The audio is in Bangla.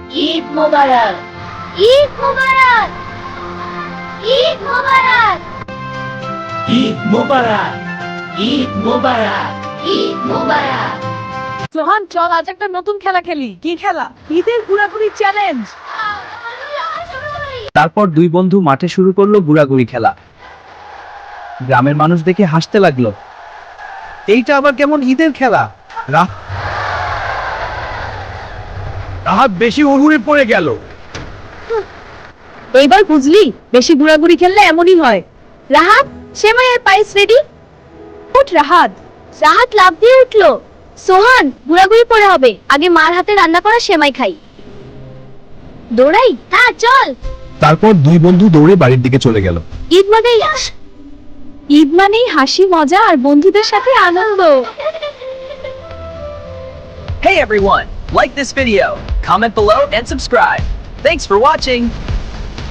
ঈদ মোবারক, ঈদ মোবারক, ঈদ মোবারক, ঈদ মোবারক, ঈদ মোবারক, ঈদ মোবারক। সোহান, চল আজ একটা নতুন খেলা খেলি। কি খেলা? ঈদের ঘোরাঘুরি চ্যালেঞ্জ। তারপর দুই বন্ধু মাঠে শুরু করলো ঘোরাঘুরি খেলা। গ্রামের মানুষ দেখে হাসতে লাগলো। এইটা আবার কেমন ঈদের খেলা? রাহাত বেশি উড়ুড়ে পড়ে গেল। এইবার বুঝলি, বেশি ঘোরাঘুরি খেললে এমনই হয়। রাহাত, সেমাইয়ের পায়েস রেডি। উঠ রাহাত। রাহাত লাফ দিয়ে উঠলো। সোহান, ঘোরাঘুরি পরে হবে, আগে মার হাতে রান্না করা সেমাই খাই। দৌড়াই? হ্যাঁ চল। তারপর দুই বন্ধু দৌড়ে বাড়ির দিকে চলে গেল। ঈদ মানেই ঈদ মানেই হাসি, মজা আর বন্ধুদের সাথে আনন্দ। Hey everyone, like this video, comment below and subscribe. Thanks for watching.